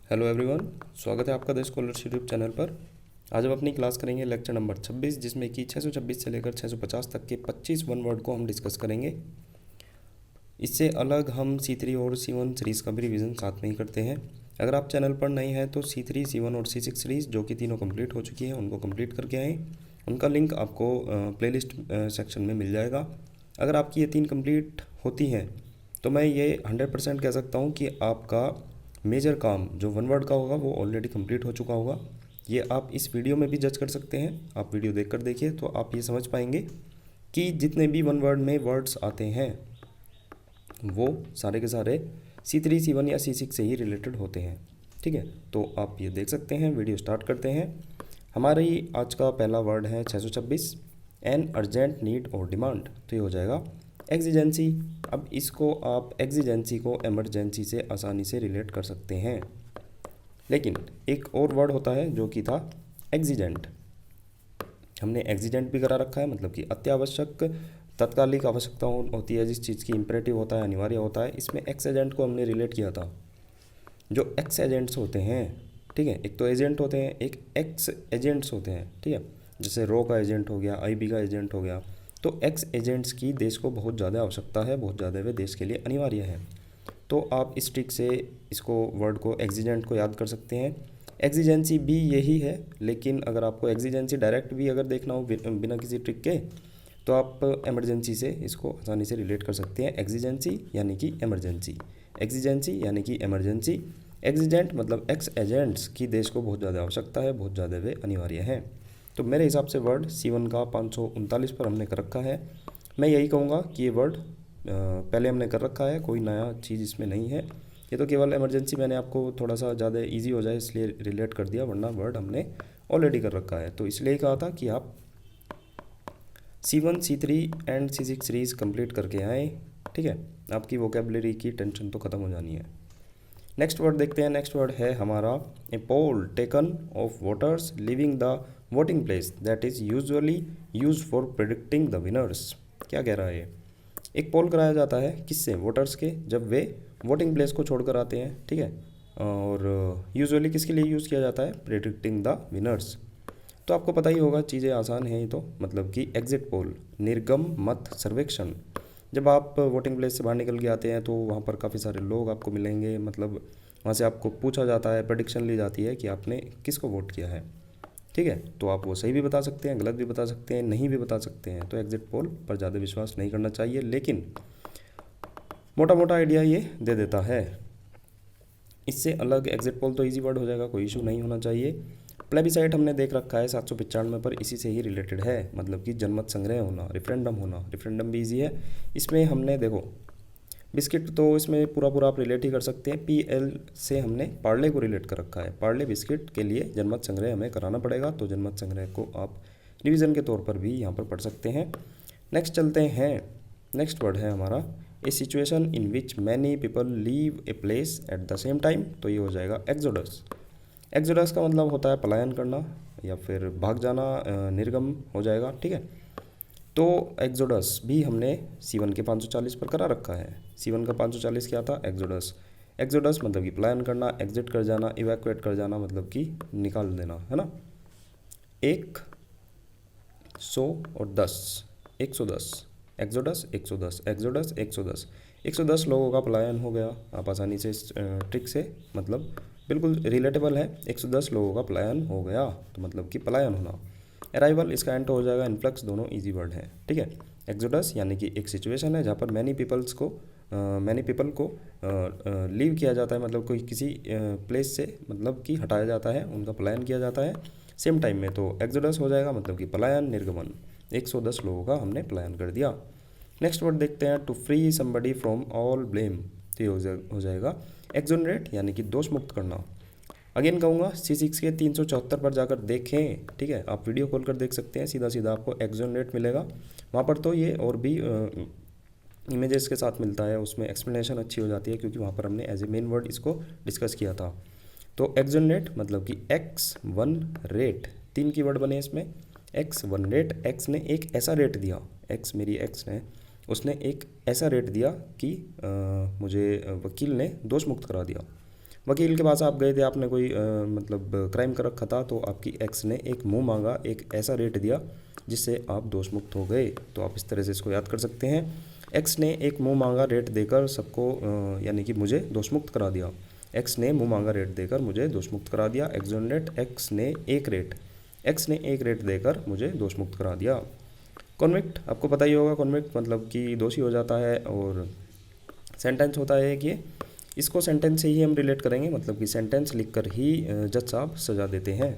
Hello everyone, स्वागत है आपका द स्कॉलरशिप यूट्यूब चैनल पर। आज हम अपनी क्लास करेंगे लेक्चर नंबर 26, जिसमें कि 626 से लेकर 650 तक के 25 वन वर्ड को हम डिस्कस करेंगे। इससे अलग हम C3 और C1 सीरीज़ का भी रिवीजन साथ में ही करते हैं। अगर आप चैनल पर नए हैं तो C3, C1 और C6 सीरीज़ जो कि तीनों कंप्लीट हो चुकी हैं उनको कंप्लीट करके आएँ। उनका लिंक आपको प्लेलिस्ट सेक्शन में मिल जाएगा। अगर आपकी ये तीन कंप्लीट होती हैं तो मैं ये 100% कह सकता हूँ कि आपका मेजर काम जो वन वर्ड का होगा वो ऑलरेडी कंप्लीट हो चुका होगा। ये आप इस वीडियो में भी जज कर सकते हैं। आप वीडियो देखकर देखिए तो आप ये समझ पाएंगे कि जितने भी वन वर्ड में वर्ड्स आते हैं वो सारे के सारे C3, C1 या C6 से ही रिलेटेड होते हैं। ठीक है, तो आप ये देख सकते हैं। वीडियो स्टार्ट करते हैं। हमारी आज का पहला वर्ड है 626, एन अर्जेंट नीड और डिमांड। तो ये हो जाएगा एग्जिजेंसी। अब इसको आप एग्जिजेंसी को एमरजेंसी से आसानी से रिलेट कर सकते हैं, लेकिन एक और वर्ड होता है जो कि था एग्जिजेंट। हमने एग्जिजेंट भी करा रखा है, मतलब कि अत्यावश्यक तत्कालिक आवश्यकता होती है जिस चीज़ की इम्परेटिव होता है, अनिवार्य होता है। इसमें एक्स एजेंट को हमने रिलेट किया था। जो एक्स एजेंट्स होते हैं, ठीक है, एक तो एजेंट होते हैं, एक एक्स एजेंट्स होते हैं। ठीक है, जैसे रो का एजेंट हो गया, आईबी का एजेंट हो गया। तो एक्स एजेंट्स की देश को बहुत ज़्यादा आवश्यकता है, बहुत ज़्यादा वे देश के लिए अनिवार्य है। तो आप इस ट्रिक से इसको वर्ड को एग्जिजेंट को याद कर सकते हैं। एग्जिजेंसी भी यही है, लेकिन अगर आपको एग्जिजेंसी डायरेक्ट भी अगर देखना हो बिना किसी ट्रिक के, तो आप एमरजेंसी से इसको आसानी से रिलेट कर सकते हैं। एग्जिजेंसी यानी कि एमरजेंसी, एग्जिजेंसी यानी कि एमरजेंसी। एग्जिजेंट मतलब एक्स एजेंट्स की देश को बहुत ज़्यादा आवश्यकता है, बहुत ज़्यादा वे अनिवार्य हैं। तो मेरे हिसाब से वर्ड C1 का 539 पर हमने कर रखा है। मैं यही कहूँगा कि ये वर्ड पहले हमने कर रखा है, कोई नया चीज़ इसमें नहीं है। ये तो केवल एमरजेंसी मैंने आपको थोड़ा सा ज़्यादा इजी हो जाए इसलिए रिलेट कर दिया, वरना वर्ड हमने ऑलरेडी कर रखा है। तो इसलिए ही कहा था कि आप C1, C3 and C6 series complete करके आए। ठीक है, आपकी वोकेबलरी की टेंशन तो ख़त्म हो जानी है। नेक्स्ट वर्ड देखते हैं। नेक्स्ट वर्ड है हमारा a poll taken of voters leaving the voting place that is usually use for predicting the winners. क्या कह रहा है ये? एक पोल कराया जाता है किससे? वोटर्स के, जब वे वोटिंग प्लेस को छोड़कर आते हैं। ठीक है, और यूजुअली किसके लिए यूज़ किया जाता है? Predicting the winners. तो आपको पता ही होगा, चीज़ें आसान हैं ये तो। मतलब कि एग्जिट पोल, निर्गम मत सर्वेक्षण। जब आप वोटिंग प्लेस से बाहर निकल के आते हैं तो वहाँ पर काफ़ी सारे लोग आपको मिलेंगे। मतलब वहाँ से आपको पूछा जाता है, प्रेडिक्शन ली जाती है कि आपने किसको वोट किया है। ठीक है, तो आप वो सही भी बता सकते हैं, गलत भी बता सकते हैं, नहीं भी बता सकते हैं। तो एग्जिट पोल पर ज़्यादा विश्वास नहीं करना चाहिए, लेकिन मोटा मोटा आइडिया ये दे देता है। इससे अलग एग्जिट पोल तो इजी वर्ड हो जाएगा, कोई इशू नहीं होना चाहिए। प्लेबिसाइट हमने देख रखा है 795 पर, इसी से ही रिलेटेड है। मतलब कि जनमत संग्रह होना, रेफरेंडम होना। रेफरेंडम भी इजी है। इसमें हमने देखो बिस्किट, तो इसमें पूरा पूरा आप रिलेट ही कर सकते हैं। PL से हमने पार्ले को रिलेट कर रखा है। पार्ले बिस्किट के लिए जनमत संग्रह हमें कराना पड़ेगा, तो जनमत संग्रह को आप रिवीजन के तौर पर भी यहाँ पर पढ़ सकते हैं। नेक्स्ट चलते हैं। नेक्स्ट वर्ड है हमारा a situation in which many people leave a place at the same time. तो ये हो जाएगा एक्सोडस। एक्सोडस का मतलब होता है पलायन करना या फिर भाग जाना, निर्गम हो जाएगा। ठीक है, तो एक्सोडस भी हमने C1 के 540 पर करा रखा है। C1 का 540 क्या था? एक्सोडस। एक्सोडस मतलब कि प्लान करना, एग्जिट कर जाना, इवैक्यूएट कर जाना, मतलब कि निकाल देना, है ना। 100 और 10, 110। Exodus 110, exodus 110। 110 लोगों का पलायन हो गया। आप आसानी से इस ट्रिक से, मतलब बिल्कुल रिलेटेबल है। 110 लोगों का पलायन हो गया, तो मतलब कि पलायन होना। अराइवल, इसका एंटर हो जाएगा इन्फ्लक्स, दोनों इजी वर्ड हैं। ठीक है, एक्सोडस यानी कि एक सिचुएशन है जहाँ पर मैनी पीपल को लीव किया जाता है, मतलब कोई किसी प्लेस से मतलब कि हटाया जाता है, उनका पलायन किया जाता है सेम टाइम में। तो एक्सोडस हो जाएगा, मतलब कि पलायन, निर्गमन। 110 लोगों का हमने पलायन कर दिया। नेक्स्ट वर्ड देखते हैं, to free somebody from all blame. तो ये हो जाएगा एक्सोनरेट, यानी कि दोष मुक्त करना। अगेन कहूँगा C6 के 374 पर जाकर देखें। ठीक है, आप वीडियो खोल कर देख सकते हैं, सीधा सीधा आपको एक्सोनरेट मिलेगा। वहाँ पर तो ये और भी इमेजेस के साथ मिलता है, उसमें एक्सप्लेनेशन अच्छी हो जाती है, क्योंकि वहाँ पर हमने एज ए मेन वर्ड इसको डिस्कस किया था। तो एक्सोनरेट मतलब कि X1 रेट, 3 की वर्ड बने इसमें। X1 रेट, X ने एक ऐसा रेट दिया, X मेरी X ने, उसने एक ऐसा रेट दिया कि मुझे वकील ने दोष मुक्त करा दिया। वकील के पास आप गए थे, आपने कोई मतलब क्राइम कर रखा था, तो आपकी एक्स ने एक मुंह मांगा, एक ऐसा रेट दिया जिससे आप दोष मुक्त हो गए। तो आप इस तरह से इसको याद कर सकते हैं। एक्स ने एक मुंह मांगा रेट देकर सबको यानी कि मुझे दोष मुक्त करा दिया। एक्स ने मुंह मांगा रेट देकर मुझे दोष मुक्त करा दिया। एक्सोनरेट, एक्स ने एक रेट देकर मुझे दोष मुक्त करा दिया। कॉन्विक्ट, आपको पता ही होगा, कॉन्विक्ट मतलब कि दोषी हो जाता है। और सेंटेंस होता है कि इसको सेंटेंस से ही हम रिलेट करेंगे, मतलब कि सेंटेंस लिखकर ही जज साहब सजा देते हैं।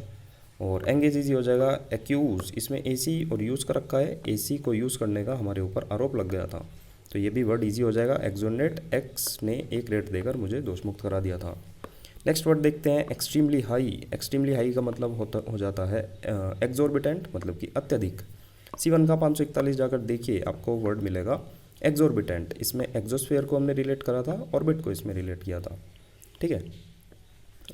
और एंगेज इजी हो जाएगा। एक्यूज़, इसमें एसी और यूज़ का रखा है, एसी को यूज़ करने का हमारे ऊपर आरोप लग गया था, तो ये भी वर्ड इजी हो जाएगा। एक्सोनरेट, एक्स ने एक रेट देकर मुझे दोष मुक्त करा दिया था। नेक्स्ट वर्ड देखते हैं, एक्सट्रीमली हाई। एक्सट्रीमली हाई का मतलब हो जाता है एक्सोर्बिटेंट, मतलब कि अत्यधिक। C1 का 541 जाकर देखिए, आपको वर्ड मिलेगा एक्सोर्बिटेंट। इसमें एक्सोस्फीयर को हमने रिलेट करा था, ऑर्बिट को इसमें रिलेट किया था, ठीक है।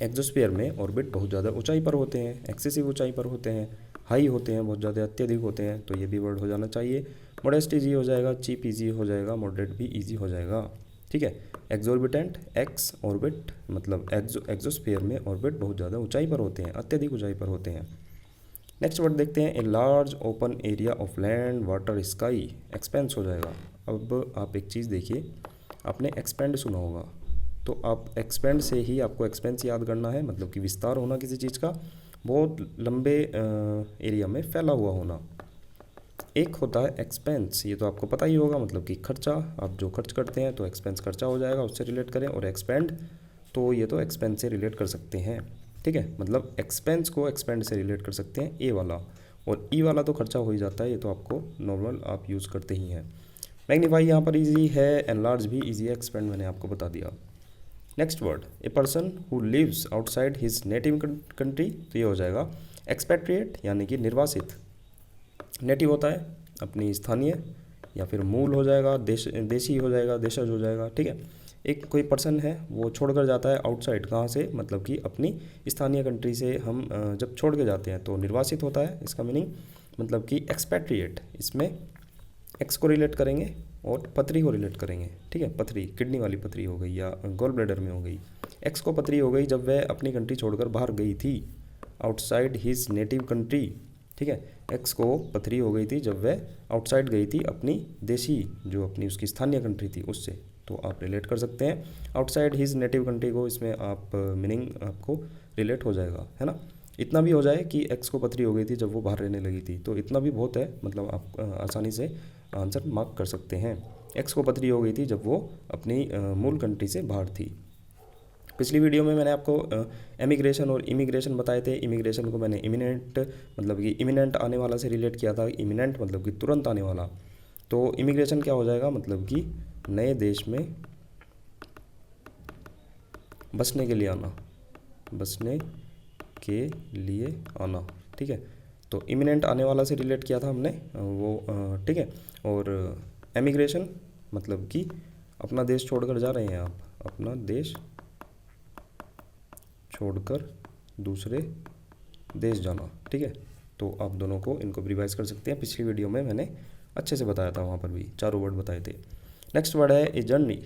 एक्सोस्फीयर में ऑर्बिट बहुत ज़्यादा ऊंचाई पर होते हैं, एक्सेसिव ऊंचाई पर होते हैं, हाई होते हैं, बहुत ज़्यादा अत्यधिक होते हैं, तो ये भी वर्ड हो जाना चाहिए। मॉडेस्ट ईजी हो जाएगा, चीप ईजी हो जाएगा, मॉडरेट भी ईजी हो जाएगा, ठीक है। एक्सोर्बिटेंट, एक्स, ऑर्बिट, मतलब एक्सोस्फीयर में ऑर्बिट बहुत ज़्यादा ऊंचाई पर होते हैं, अत्यधिक ऊंचाई पर होते हैं। नेक्स्ट वर्ड देखते हैं, a large open area of land water sky. Expense हो जाएगा। अब आप एक चीज़ देखिए, आपने एक्सपेंड सुना होगा, तो आप एक्सपेंड से ही आपको एक्सपेंस याद करना है, मतलब कि विस्तार होना किसी चीज़ का, बहुत लंबे एरिया में फैला हुआ होना। एक होता है एक्सपेंस, ये तो आपको पता ही होगा, मतलब कि खर्चा, आप जो खर्च करते हैं तो एक्सपेंस खर्चा हो जाएगा, उससे रिलेट करें। और एक्सपेंड, तो ये तो एक्सपेंस से रिलेट कर सकते हैं, ठीक है, मतलब एक्सपेंस को एक्सपेंड से रिलेट कर सकते हैं, ए वाला। और ई वाला तो खर्चा हो ही जाता है, ये तो आपको नॉर्मल आप यूज़ करते ही हैं। मैग्नीफाई यहाँ पर ईजी है, एनलार्ज भी ईजी है, एक्सपेंड मैंने आपको बता दिया। Next word, a person who lives outside his native country, तो ये हो जाएगा एक्सपेट्रिएट, यानी कि निर्वासित। नेटिव होता है अपनी स्थानीय, या फिर मूल हो जाएगा, देशी हो जाएगा, देशज हो जाएगा, ठीक है। एक कोई पर्सन है वो छोड़कर जाता है आउटसाइड, कहाँ से, मतलब कि अपनी स्थानीय कंट्री से हम जब छोड़ के जाते हैं तो निर्वासित होता है, इसका मीनिंग मतलब कि एक्सपेट्रिएट। इसमें एक्स को रिलेट करेंगे और पथरी को रिलेट करेंगे, ठीक है। पथरी, किडनी वाली पथरी हो गई या गॉल ब्लैडर में हो गई। एक्स को पथरी हो गई जब वह अपनी कंट्री छोड़कर बाहर गई थी, आउटसाइड हिज नेटिव कंट्री, ठीक है। एक्स को पथरी हो गई थी जब वह आउटसाइड गई थी अपनी देशी, जो अपनी उसकी स्थानीय कंट्री थी उससे, तो आप रिलेट कर सकते हैं आउटसाइड हिज नेटिव कंट्री को, इसमें आप मीनिंग आपको रिलेट हो जाएगा, है ना। इतना भी हो जाए कि एक्स को पथरी हो गई थी जब वो बाहर रहने लगी थी, तो इतना भी बहुत है, मतलब आप आसानी से आंसर मार्क कर सकते हैं। एक्स को पथरी हो गई थी जब वो अपनी मूल कंट्री से बाहर थी। पिछली वीडियो में मैंने आपको एमिग्रेशन और इमिग्रेशन बताए थे। इमिग्रेशन को मैंने इमिनेंट, मतलब कि इमिनेंट आने वाला से रिलेट किया था। इमिनेंट मतलब कि तुरंत आने वाला। तो इमिग्रेशन क्या हो जाएगा, मतलब कि नए देश में बसने के लिए आना, बसने के लिए आना, ठीक है। तो इमिनेंट आने वाला से रिलेट किया था हमने वो, ठीक है। और एमिग्रेशन मतलब कि अपना देश छोड़कर जा रहे हैं आप, अपना देश छोड़कर दूसरे देश जाना, ठीक है। तो आप दोनों को इनको रिवाइज कर सकते हैं, पिछली वीडियो में मैंने अच्छे से बताया था, वहाँ पर भी चारों वर्ड बताए थे। नेक्स्ट वर्ड है a journey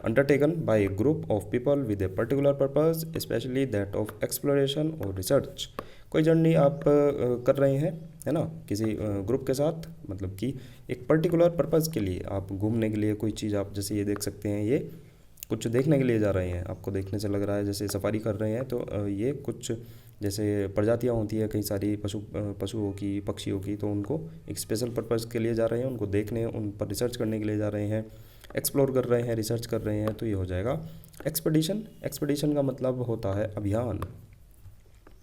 undertaken by a group of people with a particular purpose, specially that of exploration और रिसर्च। कोई जर्नी आप कर रहे हैं, है ना, किसी ग्रुप के साथ, मतलब कि एक पर्टिकुलर पर्पज़ के लिए, आप घूमने के लिए कोई चीज़, आप जैसे ये देख सकते हैं, ये कुछ देखने के लिए जा रहे हैं, आपको देखने से लग रहा है जैसे सफारी कर रहे हैं, तो ये कुछ जैसे प्रजातियाँ होती है कई सारी पशुओं की, पक्षियों की, तो उनको एक स्पेशल पर्पज़ के लिए जा रहे हैं, उनको देखने, उन पर रिसर्च करने के लिए जा रहे हैं, एक्सप्लोर कर रहे हैं, रिसर्च कर रहे हैं, तो ये हो जाएगा एक्सपेडिशन। एक्सपेडिशन का मतलब होता है अभियान।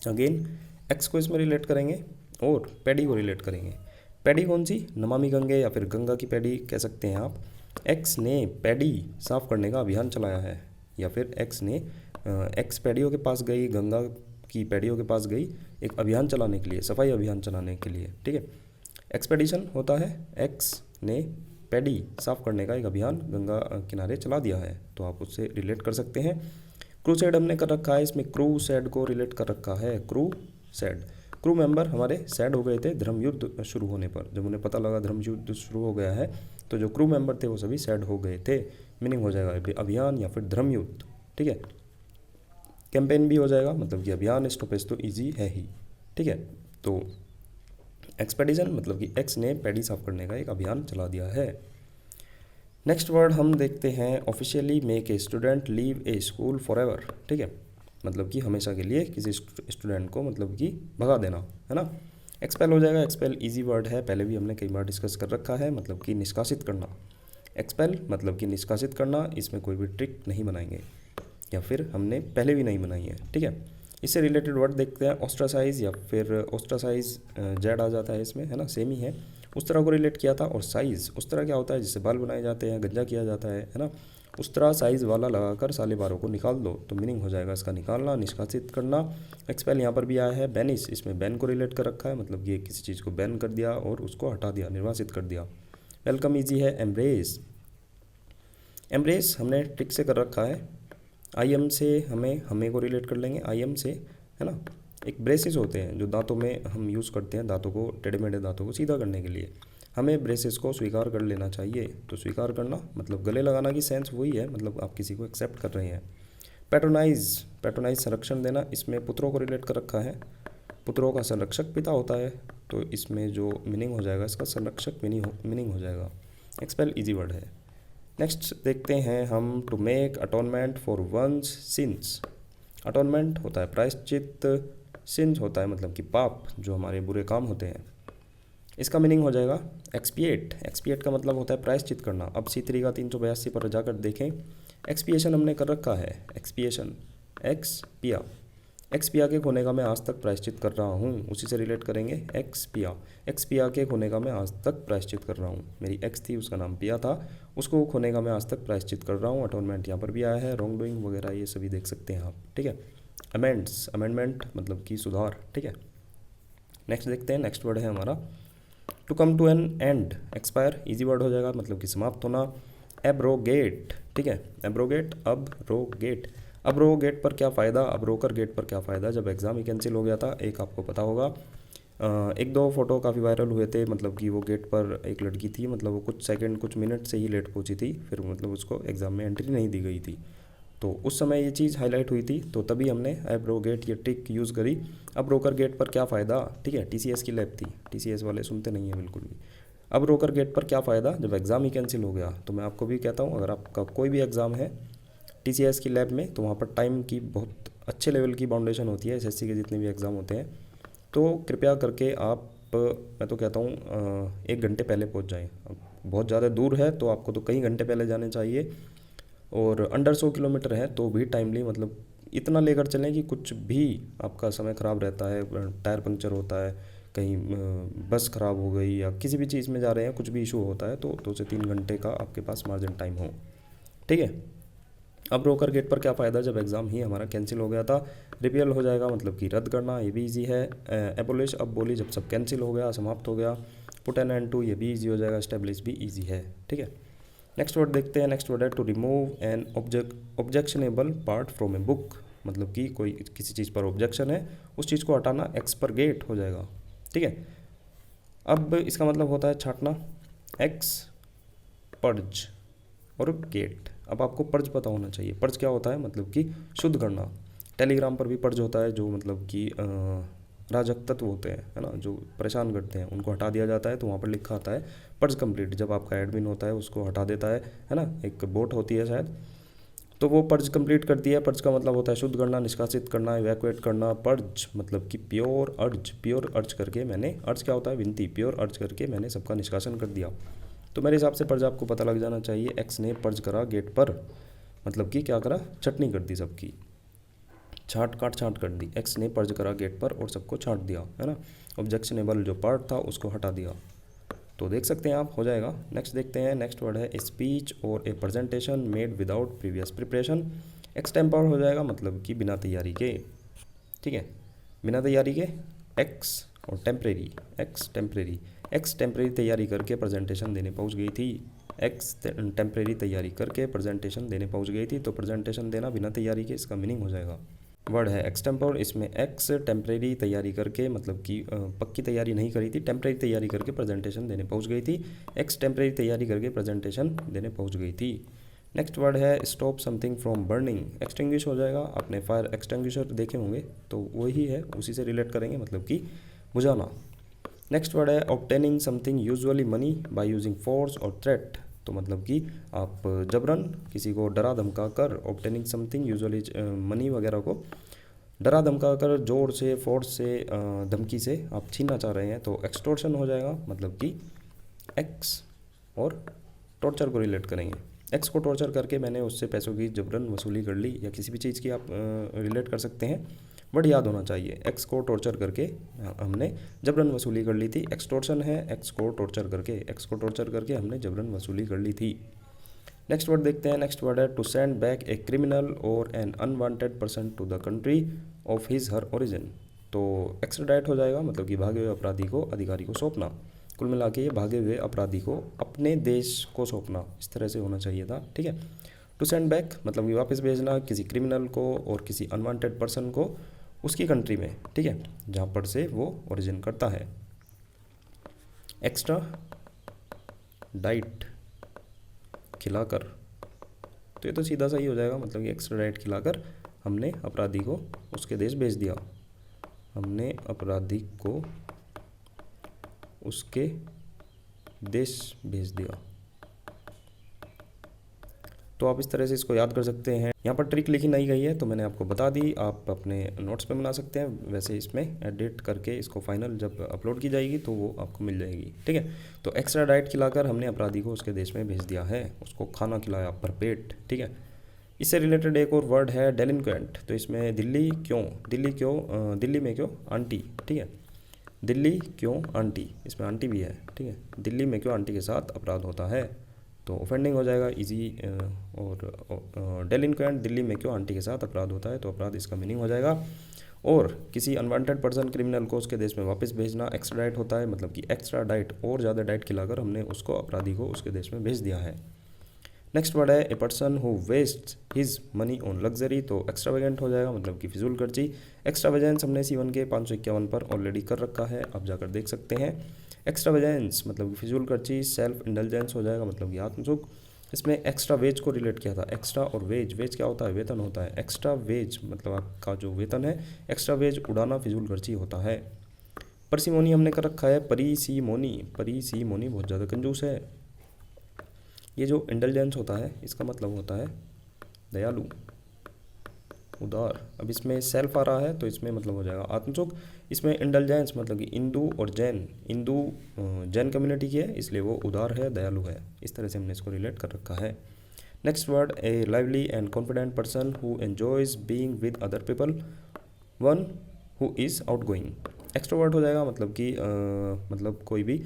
अगेन एक्स को इसमें रिलेट करेंगे और पैडी को रिलेट करेंगे। पैडी कौन सी, नमामि गंगे या फिर गंगा की पैडी कह सकते हैं आप। एक्स ने पैडी साफ करने का अभियान चलाया है, या फिर एक्स पैडियों के पास गई, गंगा की पैडियों के पास गई एक अभियान चलाने के लिए, सफाई अभियान चलाने के लिए, ठीक है। एक्सपेडिशन होता है एक्स ने पैडी साफ करने का एक अभियान गंगा किनारे चला दिया है, तो आप उससे रिलेट कर सकते हैं। क्रूसेड हमने कर रखा है, इसमें क्रू सैड को रिलेट कर रखा है। क्रू सैड, क्रू मेंबर हमारे सैड हो गए थे धर्म युद्ध शुरू होने पर, जब उन्हें पता लगा धर्म युद्ध शुरू हो गया है, तो जो क्रू मेंबर थे वो सभी सैड हो गए थे। मीनिंग हो जाएगा अभियान या फिर धर्म युद्ध, ठीक है। कैंपेन भी हो जाएगा, मतलब कि अभियान। स्टॉपेज तो ईजी है ही, ठीक है। तो एक्सपेडिशन मतलब कि एक्स ने पैडी साफ करने का एक अभियान चला दिया है। नेक्स्ट वर्ड हम देखते हैं officially make a student leave A school for ever, ठीक है। मतलब कि हमेशा के लिए किसी स्टूडेंट को मतलब कि भगा देना, है ना। एक्सपेल हो जाएगा। एक्सपेल इजी वर्ड है, पहले भी हमने कई बार डिस्कस कर रखा है, मतलब कि निष्कासित करना। एक्सपेल मतलब कि निष्कासित करना, इसमें कोई भी ट्रिक नहीं बनाएंगे, या फिर हमने पहले भी नहीं बनाई है, ठीक है। इससे रिलेटेड वर्ड देखते हैं ऑस्ट्रासाइज, या फिर ऑस्ट्रासाइज जेड आ जाता है इसमें, है ना, सेम ही है। उस तरह को रिलेट किया था। और साइज़ उस तरह क्या होता है जिससे बाल बनाए जाते हैं, गंजा किया जाता है ना। उस तरह साइज़ वाला लगाकर साले बारों को निकाल दो, तो मीनिंग हो जाएगा इसका निकालना, निष्कासित करना। एक्सपेल यहाँ पर भी आया है। बैनिश, इसमें बैन को रिलेट कर रखा है, मतलब ये किसी चीज़ को बैन कर दिया और उसको हटा दिया, निर्वासित कर दिया। वेलकम ईजी है। एम्ब्रेस, एम्ब्रेस हमने ट्रिक से कर रखा है। आई एम से हमें को रिलेट कर लेंगे आई एम से, है ना। एक ब्रेसेस होते हैं जो दांतों में हम यूज़ करते हैं, दांतों को, टेढ़े मेढ़े दांतों को सीधा करने के लिए। हमें ब्रेसेस को स्वीकार कर लेना चाहिए। तो स्वीकार करना मतलब गले लगाना की सेंस वही है, मतलब आप किसी को एक्सेप्ट कर रहे हैं। पैट्रोनाइज, पैट्रोनाइज संरक्षण देना, इसमें पुत्रों को रिलेट कर रखा है। पुत्रों का संरक्षक पिता होता है, तो इसमें जो मीनिंग हो जाएगा इसका संरक्षक मीनिंग हो जाएगा। एक्सपेल इजी वर्ड है। नेक्स्ट देखते हैं हम to make atonement for one's sins. Atonement होता है प्रायश्चित, सिंस होता है मतलब कि पाप, जो हमारे बुरे काम होते हैं। इसका मीनिंग हो जाएगा एक्सपिएट। एक्सपिएट का मतलब होता है प्रायश्चित करना। अब C3 का 382 पर जाकर देखें, एक्सपिएशन हमने कर रखा है। एक्सपिएशन, एक्सपिया, एक्सपिया के खोने का मैं आज तक प्रायश्चित कर रहा हूँ, उसी से रिलेट करेंगे। एक्सपिया, एक्सपिया के खोने का मैं आज तक प्रायश्चित कर रहा हूँ। मेरी एक्स थी, उसका नाम पिया था, उसको खोने का मैं आज तक प्रायश्चित कर रहा हूँ। अटोनमेंट यहाँ पर भी आया है। रॉन्ग डूइंग वगैरह ये सभी देख सकते हैं आप, ठीक है। अमेंड्स, अमेंडमेंट मतलब कि सुधार, ठीक है। नेक्स्ट देखते हैं। नेक्स्ट वर्ड है हमारा to come to an end. Expire easy word हो जाएगा, मतलब कि समाप्त होना। एब्रोगेट, ठीक है। एब्रोगेट, अब्रोगेट, अब्रोगेट पर क्या फ़ायदा, अब्रोकर गेट पर क्या फ़ायदा। जब एग्ज़ाम ही कैंसिल हो गया था, एक आपको पता होगा, एक दो फोटो काफ़ी वायरल हुए थे, मतलब कि वो गेट पर एक लड़की थी, मतलब वो कुछ सेकंड कुछ मिनट से ही लेट पहुंची थी, फिर मतलब उसको एग्ज़ाम में एंट्री नहीं दी गई थी। तो उस समय ये चीज़ हाईलाइट हुई थी, तो तभी हमने एब्रोगेट ये ट्रिक यूज़ करी। अब ब्रोकर गेट पर क्या फ़ायदा, ठीक है। TCS की लैब थी, TCS वाले सुनते नहीं हैं बिल्कुल भी। अब ब्रोकर गेट पर क्या फ़ायदा, जब एग्ज़ाम ही कैंसिल हो गया। तो मैं आपको भी कहता हूँ, अगर आपका कोई भी एग्ज़ाम है TCS की लैब में, तो वहाँ पर टाइम की बहुत अच्छे लेवल की बाउंडेशन होती है, SSC के जितने भी एग्ज़ाम होते हैं। तो कृपया करके आप, मैं तो कहता हूँ 1 घंटे पहले पहुँच जाएँ। बहुत ज़्यादा दूर है तो आपको तो कई घंटे पहले जाने चाहिए, और अंडर 100 किलोमीटर है तो भी टाइमली, मतलब इतना लेकर चलें कि कुछ भी आपका समय ख़राब रहता है, टायर पंक्चर होता है, कहीं बस ख़राब हो गई, या किसी भी चीज़ में जा रहे हैं कुछ भी इशू होता है, तो 2 से 3 घंटे का आपके पास मार्जिन टाइम हो, ठीक है। अब ब्रोकर गेट पर क्या फ़ायदा, जब एग्ज़ाम ही हमारा कैंसिल हो गया था। रिपेल हो जाएगा, मतलब कि रद्द करना, ये भी इजी है। एबोलिश, अब बोली जब सब कैंसिल हो गया, समाप्त हो गया। पुट एन एंड टू, ये भी इजी हो जाएगा। एस्टेब्लिश भी इजी है, ठीक है। नेक्स्ट वर्ड देखते हैं। नेक्स्ट वर्ड है to remove an objectionable part from a book, मतलब कि कोई किसी चीज़ पर ऑब्जेक्शन है, उस चीज़ को हटाना। एक्सपरगेट हो जाएगा, ठीक है। अब इसका मतलब होता है छांटना। एक्स पर्ज और गेट। अब आपको पर्ज पता होना चाहिए। पर्ज क्या होता है, मतलब कि शुद्ध करना। टेलीग्राम पर भी पर्ज होता है, जो मतलब कि राजक तत्व होते हैं, है ना, जो परेशान करते हैं, उनको हटा दिया जाता है। तो वहाँ पर लिखा आता है पर्ज कंप्लीट। जब आपका एडमिन होता है उसको हटा देता है ना, एक बोट होती है शायद, तो वो पर्ज कंप्लीट करती है। पर्ज का मतलब होता है शुद्ध करना, निष्कासित करना, इवैक्यूएट करना। पर्ज मतलब कि प्योर अर्ज, प्योर अर्ज करके मैंने, अर्ज क्या होता है, विनती, प्योर अर्ज करके मैंने सबका निष्कासन कर दिया। तो मेरे हिसाब से पर्ज आपको पता लग जाना चाहिए। एक्स ने पर्ज करा गेट पर, मतलब कि क्या करा, छटनी कर दी सबकी, छाँट कर दी। एक्स ने पर्ज करा गेट पर और सबको छाँट दिया, है ना। ऑब्जेक्शनेबल जो पार्ट था उसको हटा दिया। तो देख सकते हैं आप, हो जाएगा। नेक्स्ट देखते हैं। नेक्स्ट वर्ड है स्पीच और ए presentation made without previous preparation. Extempore हो जाएगा, मतलब कि बिना तैयारी के, ठीक है, बिना तैयारी के। एक्स और टेम्परेरी, एक्स टेम्परेरी तैयारी करके प्रेजेंटेशन देने पहुंच गई थी। एक्स टेम्परेरी तैयारी करके प्रेजेंटेशन देने पहुंच गई थी। तो प्रेजेंटेशन देना बिना तैयारी के, इसका मीनिंग हो जाएगा। वर्ड है एक्सटेम्पोर, इसमें एक्स टेम्परेरी तैयारी करके, मतलब कि पक्की तैयारी नहीं करी थी, टेम्परेरी तैयारी करके प्रेजेंटेशन देने पहुंच गई थी। एक्स टेम्परेरी तैयारी करके प्रेजेंटेशन देने पहुंच गई थी। नेक्स्ट वर्ड है stop something from burning, extinguish हो जाएगा। आपने फायर एक्सटिंग्विशर देखे होंगे तो वही है, उसी से रिलेट करेंगे, मतलब कि बुझाना। नेक्स्ट वर्ड है obtaining something usually money by using force और थ्रेट, तो मतलब कि आप जबरन किसी को डरा धमका कर, ऑब्टेनिंग समथिंग यूजुअली मनी वगैरह को डरा धमका कर, जोर से, फोर्स से, धमकी से आप छीनना चाह रहे हैं, तो एक्सटोर्शन हो जाएगा। मतलब कि एक्स और टॉर्चर को रिलेट करेंगे। एक्स को टॉर्चर करके मैंने उससे पैसों की जबरन वसूली कर ली, या किसी भी चीज़ की आप रिलेट कर सकते हैं, बट याद होना चाहिए एक्स को टॉर्चर करके हमने जबरन वसूली कर ली थी। एक्सटोर्शन है एक्स को टॉर्चर करके, एक्स को टॉर्चर करके हमने जबरन वसूली कर ली थी। नेक्स्ट वर्ड देखते हैं। नेक्स्ट वर्ड है to send back a criminal और an unwanted person to the country of his her origin, तो एक्स्ट्राडाइट हो जाएगा, मतलब कि भागे हुए अपराधी को अधिकारी को सौंपना। कुल मिला के ये भागे हुए अपराधी को अपने देश को सौंपना, इस तरह से होना चाहिए था। ठीक है, टू सेंड बैक मतलब कि वापस भेजना किसी क्रिमिनल को और किसी अनवांटेड पर्सन को उसकी कंट्री में, ठीक है, जहाँ पर से वो ओरिजिन करता है। एक्स्ट्रा डाइट खिलाकर, तो ये तो सीधा सा ही हो जाएगा, मतलब कि एक्स्ट्रा डाइट खिलाकर हमने अपराधी को उसके देश भेज दिया, हमने अपराधी को उसके देश भेज दिया। तो आप इस तरह से इसको याद कर सकते हैं। यहाँ पर ट्रिक लिखी नहीं गई है तो मैंने आपको बता दी, आप अपने नोट्स पे बना सकते हैं। वैसे इसमें एडिट करके इसको फाइनल जब अपलोड की जाएगी तो वो आपको मिल जाएगी। ठीक है, तो एक्स्ट्रा डाइट खिलाकर हमने अपराधी को उसके देश में भेज दिया है, उसको खाना खिलाया भरपेट। ठीक है, इससे रिलेटेड एक और वर्ड है डेलिंक्वेंट, तो इसमें दिल्ली क्यों, दिल्ली में क्यों आंटी। ठीक है, दिल्ली क्यों आंटी, इसमें आंटी भी है। ठीक है, दिल्ली में क्यों आंटी के साथ अपराध होता है, तो ऑफेंडिंग हो जाएगा इजी। और डेलिंक्वेंट दिल्ली में क्यों आंटी के साथ अपराध होता है, तो अपराध इसका मीनिंग हो जाएगा। और किसी अनवांटेड पर्सन क्रिमिनल को उसके देश में वापस भेजना एक्स्ट्रा डाइट होता है, मतलब कि एक्स्ट्रा डाइट और ज़्यादा डाइट खिलाकर हमने उसको अपराधी को उसके देश में भेज दिया है। नेक्स्ट वर्ड है a person who waste his money on luxury, तो एक्स्ट्रावेगेंट हो जाएगा, मतलब कि फिजूल खर्ची। एक्स्ट्रावेजेंस हमने C1 के 551 पर ऑलरेडी कर रखा है, आप जाकर देख सकते हैं। एक्स्ट्रावेजेंस मतलब कि फिजूल खर्ची। सेल्फ इंडल्जेंस हो जाएगा, मतलब कि आत्मसुख। इसमें एक्स्ट्रा वेज को रिलेट किया था, एक्स्ट्रा और वेज, वेज क्या होता है, वेतन होता है। एक्स्ट्रा वेज मतलब आपका जो वेतन है, एक्स्ट्रा वेज उड़ाना फिजूल खर्ची होता है। परसिमोनी हमने कर रखा है, परिसीमोनी, परिसीमोनी बहुत ज़्यादा कंजूस है। ये जो इंडल्जेंस होता है इसका मतलब होता है दयालु, उदार। अब इसमें सेल्फ आ रहा है तो इसमें मतलब हो जाएगा आत्मसुख। इसमें इंडल्जेंस मतलब कि हिंदू और जैन, हिंदू जैन कम्युनिटी की है इसलिए वो उदार है, दयालु है। इस तरह से हमने इसको रिलेट कर रखा है। Next word A lively and confident person who enjoys being with other people, one who is out going. Extrovert हो जाएगा, मतलब कि मतलब कोई भी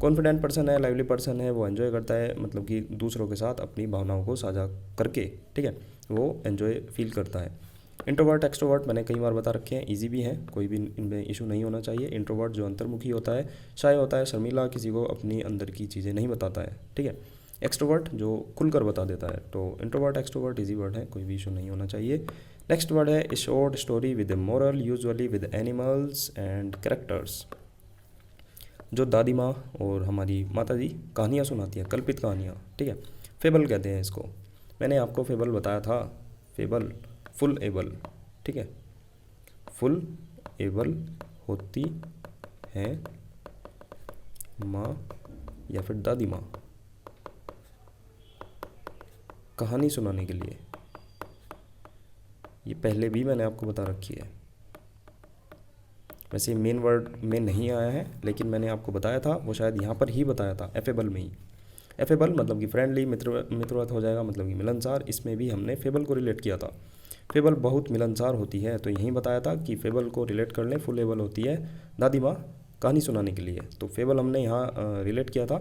कॉन्फिडेंट पर्सन है, लाइवली पर्सन है, वो एंजॉय करता है, मतलब कि दूसरों के साथ अपनी भावनाओं को साझा करके, ठीक है, वो एंजॉय फील करता है। इंट्रोवर्ट एक्सट्रोवर्ट मैंने कई बार बता रखे हैं, इजी भी हैं, कोई भी इनमें इशू नहीं होना चाहिए। इंट्रोवर्ट जो अंतर्मुखी होता है, शाय होता है, शर्मीला, किसी को अपनी अंदर की चीज़ें नहीं बताता है। ठीक है, एक्सट्रोवर्ट जो खुलकर बता देता है। तो इंट्रोवर्ट एक्सट्रोवर्ट इजी वर्ड है, कोई भी इशू नहीं होना चाहिए। नेक्स्ट वर्ड है ए short story with A moral, usually with animals and characters. जो दादी माँ और हमारी माता जी कहानियाँ सुनाती हैं, कल्पित कहानियाँ, ठीक है, फेबल कहते हैं इसको। मैंने आपको फेबल बताया था, फेबल फुल एबल, ठीक है, फुल एबल होती है माँ या फिर दादी माँ कहानी सुनाने के लिए। ये पहले भी मैंने आपको बता रखी है, वैसे मेन वर्ड में नहीं आया है लेकिन मैंने आपको बताया था, वो शायद यहाँ पर ही बताया था, एफेबल में ही। एफेबल मतलब कि फ्रेंडली, मित्रवत हो जाएगा, मतलब कि मिलनसार। इसमें भी हमने फेबल को रिलेट किया था, फेबल बहुत मिलनसार होती है, तो यहीं बताया था कि फेबल को रिलेट कर लें, फुल एबल होती है दादी माँ कहानी सुनाने के लिए। तो फेबल हमने यहाँ रिलेट किया था,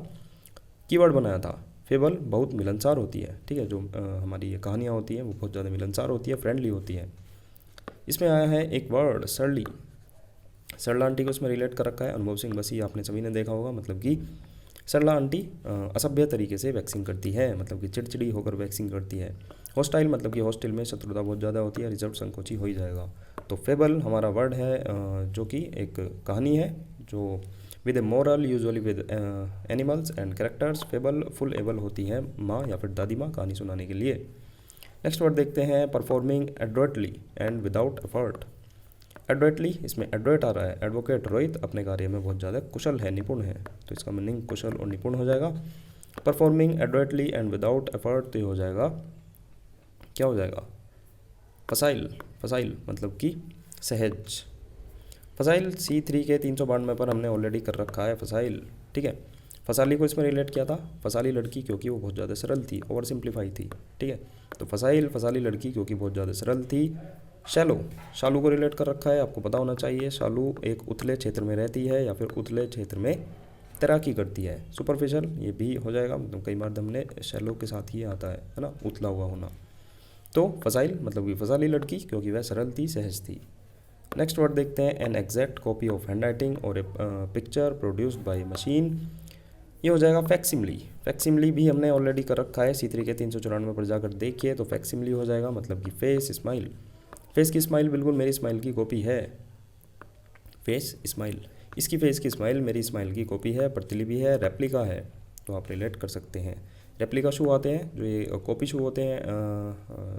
कीवर्ड बनाया था, फेबल बहुत मिलनसार होती है। ठीक है, जो हमारी ये कहानियाँ होती हैं वो बहुत ज़्यादा मिलनसार होती है, फ्रेंडली होती है। इसमें आया है एक वर्ड सरली, सरला आंटी को इसमें रिलेट कर रखा है। अनुभव सिंह बसी आपने सभी ने देखा होगा, मतलब कि सरला आंटी असभ्य तरीके से वैक्सिंग करती है, मतलब कि चिड़चिड़ी होकर वैक्सिंग करती है। हॉस्टाइल मतलब कि हॉस्टल में शत्रुता बहुत ज़्यादा होती है, रिजर्व संकोची हो ही जाएगा। तो फेबल हमारा वर्ड है जो कि एक कहानी है जो with A moral, usually with animals and characters. Fable full able होती हैं माँ या फिर दादी माँ कहानी सुनाने के लिए। नेक्स्ट वर्ड देखते हैं परफॉर्मिंग एडवर्टली एंड विदाउट एफर्ट। एडवर्टली, इसमें एडवर्ट आ रहा है। एडवोकेट रोहित अपने कार्य में बहुत ज़्यादा कुशल है, निपुण है, तो इसका मीनिंग कुशल और निपुण हो जाएगा। परफॉर्मिंग एडवर्टली एंड विदाउट एफर्ट तो ये हो जाएगा, क्या हो जाएगा, फसाइल। फसाइल मतलब कि सहज। फसाइल C3 के 392 पर हमने ऑलरेडी कर रखा है फसाइल, ठीक है। फसाली को इसमें रिलेट किया था, फसाली लड़की क्योंकि वो बहुत ज़्यादा सरल थी, ओवर सिंप्लीफाई थी, ठीक है। तो फसाइल फसाली लड़की क्योंकि बहुत ज़्यादा सरल थी। शैलो, शालू को रिलेट कर रखा है, आपको पता होना चाहिए। शालू एक उथले क्षेत्र में रहती है या फिर उथले क्षेत्र में तैराकी करती है। सुपरफिशियल ये भी हो जाएगा, तो कई बार हमने शैलो के साथ ही आता है ना, उथला हुआ होना। तो फसाइल मतलब कि फसाली लड़की क्योंकि वह सरल थी, सहज थी। नेक्स्ट वर्ड देखते हैं an exact copy of handwriting और ए पिक्चर प्रोड्यूस्ड बाय मशीन। ये हो जाएगा फैक्सिमली। फैक्सिमली भी हमने ऑलरेडी कर रखा है, C3 के 394 पर जाकर देखिए तो फैक्सिमली हो जाएगा, मतलब कि फेस स्माइल। फेस की स्माइल बिल्कुल मेरी स्माइल की कॉपी है। फेस स्माइल, इसकी फेस की स्माइल मेरी स्माइल की कॉपी है, प्रतिलिपि है, रेप्लिका है, तो आप रिलेट कर सकते हैं। रेप्लिका शू आते हैं, जो ये कॉपी शू होते हैं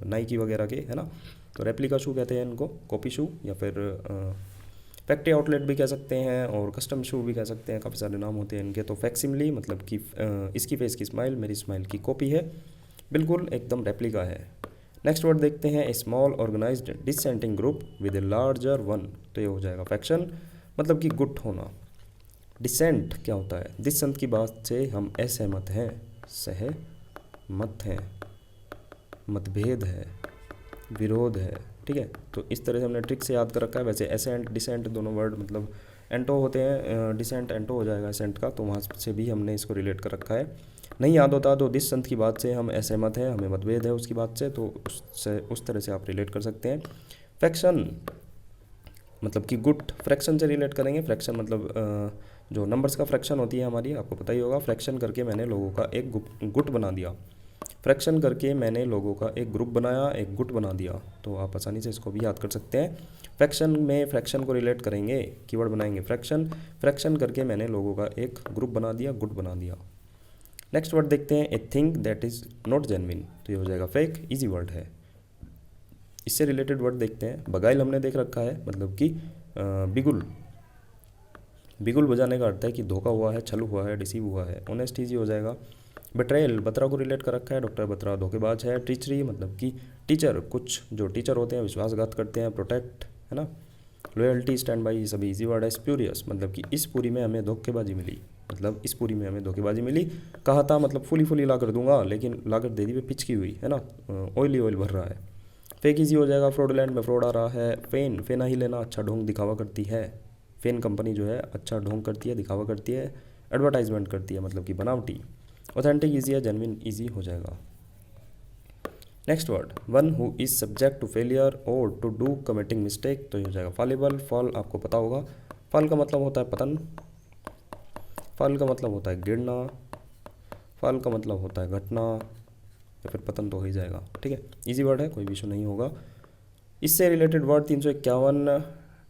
नाइकी वगैरह के, है ना, तो रेप्लिका शू कहते हैं इनको, कॉपी शू या फिर फैक्ट्री आउटलेट भी कह सकते हैं और कस्टम शू भी कह सकते हैं, काफ़ी सारे नाम होते हैं इनके। तो फैक्सिमली मतलब कि इसकी फेस की स्माइल मेरी स्माइल की कॉपी है, बिल्कुल एकदम रेप्लिका है। नेक्स्ट वर्ड देखते हैं a small organised dissenting group with a larger one, तो ये हो जाएगा फैक्शन, मतलब कि गुट होना। डिसेंट क्या होता है, डिसेंट की बात से हम असहमत हैं, सहमत हैं, मतभेद है, विरोध है, ठीक है। तो इस तरह से हमने ट्रिक से याद कर रखा है। वैसे एसेंट डिसेंट दोनों वर्ड मतलब एंटो होते हैं, डिसेंट एंटो हो जाएगा एसेंट का, तो वहाँ से भी हमने इसको रिलेट कर रखा है। नहीं याद होता तो दिस संत की बात से हम असहमत हैं, हमें मतभेद है उसकी बात से, तो उससे उस तरह से आप रिलेट कर सकते हैं। फ्रैक्शन मतलब कि गुट, फ्रैक्शन से रिलेट करेंगे। फ्रैक्शन मतलब जो नंबर्स का फ्रैक्शन होती है हमारी, आपको पता ही होगा। फ्रैक्शन करके मैंने लोगों का एक गुट बना दिया, फ्रैक्शन करके मैंने लोगों का एक ग्रुप बनाया, एक गुट बना दिया, तो आप आसानी से इसको भी याद कर सकते हैं। फ्रैक्शन में फ्रैक्शन को रिलेट करेंगे, कीवर्ड बनाएंगे फ्रैक्शन, फ्रैक्शन करके मैंने लोगों का एक ग्रुप बना दिया, गुट बना दिया। नेक्स्ट वर्ड देखते हैं a thing that is not genuine, तो ये हो जाएगा फेक, इजी वर्ड है। इससे रिलेटेड वर्ड देखते हैं। बगाइल हमने देख रखा है, मतलब कि बिगुल, बिगुल बजाने का अर्थ है कि धोखा हुआ है, छल हुआ है, डिसीव हुआ है। ऑनेस्ट इजी हो जाएगा। बेट्रेयल, बत्रा को रिलेट कर रखा है, डॉक्टर बत्रा धोखेबाज है। टीचरी मतलब कि टीचर, कुछ जो टीचर होते हैं विश्वासघात करते हैं। प्रोटेक्ट है ना, लॉयल्टी, स्टैंड बाई, ये सभी इजी वर्ड है। स्प्यूरियस मतलब कि इस पूरी में हमें धोखेबाजी मिली, मतलब इस पूरी में हमें धोखेबाजी मिली। कहा था मतलब फुली फुली ला कर दूंगा, लेकिन लागत दे दी पे पिचकी हुई है ना, ऑयली ऑयल भर रहा है। फेक इजी हो जाएगा। फ्रॉडलैंड में फ्रॉड आ रहा है। फेन, फेना ही लेना, अच्छा ढोंग दिखावा करती है। फेन कंपनी जो है अच्छा ढोंग करती है, दिखावा करती है, एडवर्टाइजमेंट करती है, मतलब कि बनावटी। ऑथेंटिक ईजी है, जेन्युइन ईजी हो जाएगा। Next word one who is subject to failure और टू डू कमिटिंग मिस्टेक, तो ये हो जाएगा फॉलेबल। फॉल आपको पता होगा, फॉल का मतलब होता है पतन, फॉल का मतलब होता है गिरना, फॉल का मतलब होता है घटना, या फिर पतन तो हो ही जाएगा, ठीक है। इजी वर्ड है, कोई भी इशू नहीं होगा। इससे रिलेटेड वर्ड 351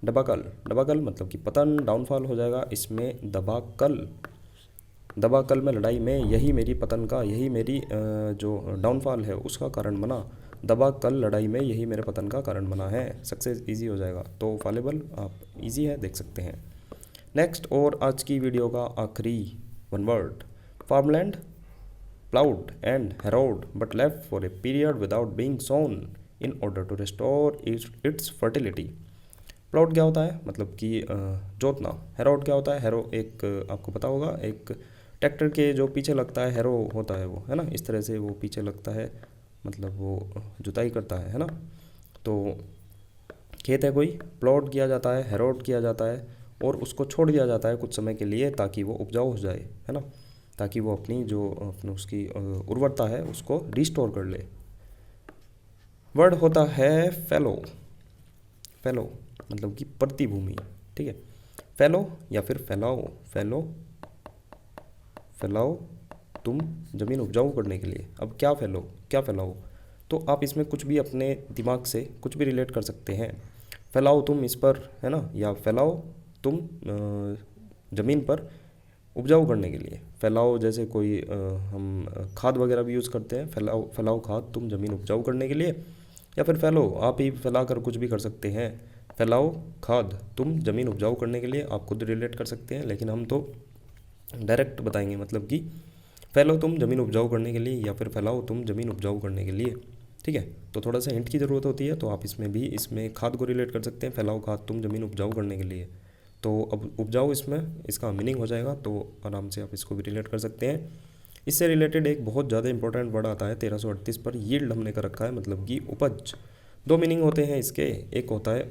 दबाकल, दबाकल मतलब कि पतन, डाउनफॉल हो जाएगा इसमें दबाकल। दबाकल में लड़ाई में यही मेरी पतन का, यही मेरी जो डाउनफॉल है उसका कारण बना। दबाकल लड़ाई में यही मेरे पतन का कारण बना है। सक्सेस इजी हो जाएगा, तो फॉलेबल आप इजी है, देख सकते हैं। नेक्स्ट और आज की वीडियो का आखिरी one word farmland, ploughed and harrowed but left for a period without being sown in order to restore its fertility. Ploughed क्या होता है, मतलब कि जोतना। हैरोड क्या होता है, हैरो एक आपको पता होगा, एक ट्रैक्टर के जो पीछे लगता है हैरो होता है वो, है ना, इस तरह से वो पीछे लगता है, मतलब वो जुताई करता है ना। तो खेत है कोई, प्लॉट किया जाता है, हैरोड किया जाता है और उसको छोड़ दिया जाता है कुछ समय के लिए ताकि वो उपजाऊ हो जाए, है ना, ताकि वो अपनी जो अपनी उसकी उर्वरता है उसको रिस्टोर कर ले। वर्ड होता है फैलो, फैलो मतलब कि प्रतिभूमि, ठीक है। फैलो या फिर फैलाओ, फैलो फैलाओ तुम ज़मीन उपजाऊ करने के लिए। अब क्या फैलो, क्या फैलाओ, तो आप इसमें कुछ भी अपने दिमाग से कुछ भी रिलेट कर सकते हैं। फैलाओ तुम इस पर, है ना, या फैलाओ तुम ज़मीन पर उपजाऊ करने के लिए। फैलाओ जैसे कोई हम खाद वगैरह भी यूज़ करते हैं, फैलाओ फैलाओ खाद तुम ज़मीन उपजाऊ करने के लिए, या फिर फैलो आप ही फैला कर कुछ भी कर सकते हैं। फैलाओ खाद तुम ज़मीन उपजाऊ करने के लिए, आप खुद रिलेट कर सकते हैं, लेकिन हम तो डायरेक्ट बताएंगे, मतलब कि फैलो तुम ज़मीन उपजाऊ करने के लिए या फिर फैलाओ तुम ज़मीन उपजाऊ करने के लिए। ठीक है, तो थोड़ा सा हिंट की ज़रूरत होती है, तो आप इसमें भी इसमें खाद को रिलेट कर सकते हैं, फैलाओ खाद तुम ज़मीन उपजाऊ करने के लिए। तो अब उपजाऊ इसमें इसका मीनिंग हो जाएगा, तो आराम से आप इसको भी रिलेट कर सकते हैं। इससे रिलेटेड एक बहुत ज़्यादा इंपॉर्टेंट वर्ड आता है 1338 पर, यील्ड हमने कर रखा है, मतलब कि उपज। दो मीनिंग होते हैं इसके, एक होता है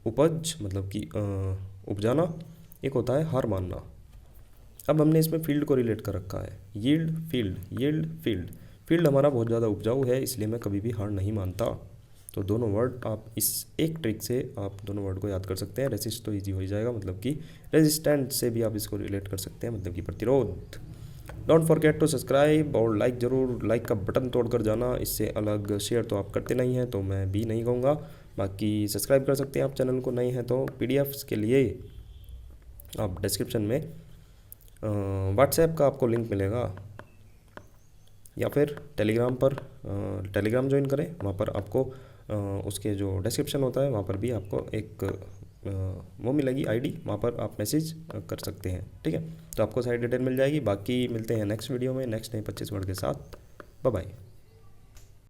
उपज मतलब कि उपजाना, एक होता है हार मानना। अब हमने इसमें फील्ड को रिलेट कर रखा है, yield field, yield field. Field हमारा बहुत ज़्यादा उपजाऊ है, इसलिए मैं कभी भी हार नहीं मानता। तो दोनों वर्ड आप इस एक ट्रिक से आप दोनों वर्ड को याद कर सकते हैं। रेसिस्ट तो ईजी हो ही जाएगा, मतलब कि रेजिस्टेंट से भी आप इसको रिलेट कर सकते हैं, मतलब कि प्रतिरोध। डोंट फॉरगेट टू सब्सक्राइब और लाइक ज़रूर, लाइक का बटन तोड़ कर जाना, इससे अलग शेयर तो आप करते नहीं हैं, तो मैं भी नहीं कहूँगा। बाकी सब्सक्राइब कर सकते हैं आप चैनल को, नए हैं तो। पीडीएफ्स के लिए आप डिस्क्रिप्शन में व्हाट्सएप का आपको लिंक मिलेगा, या फिर टेलीग्राम पर टेलीग्राम ज्वाइन करें, वहाँ पर आपको उसके जो डिस्क्रिप्शन होता है वहाँ पर भी आपको एक वो मिलेगी आईडी, वहाँ पर आप मैसेज कर सकते हैं। ठीक है, तो आपको सारी डिटेल मिल जाएगी। बाकी मिलते हैं नेक्स्ट वीडियो में नेक्स्ट नए 25 वर्ड के साथ। Bye bye.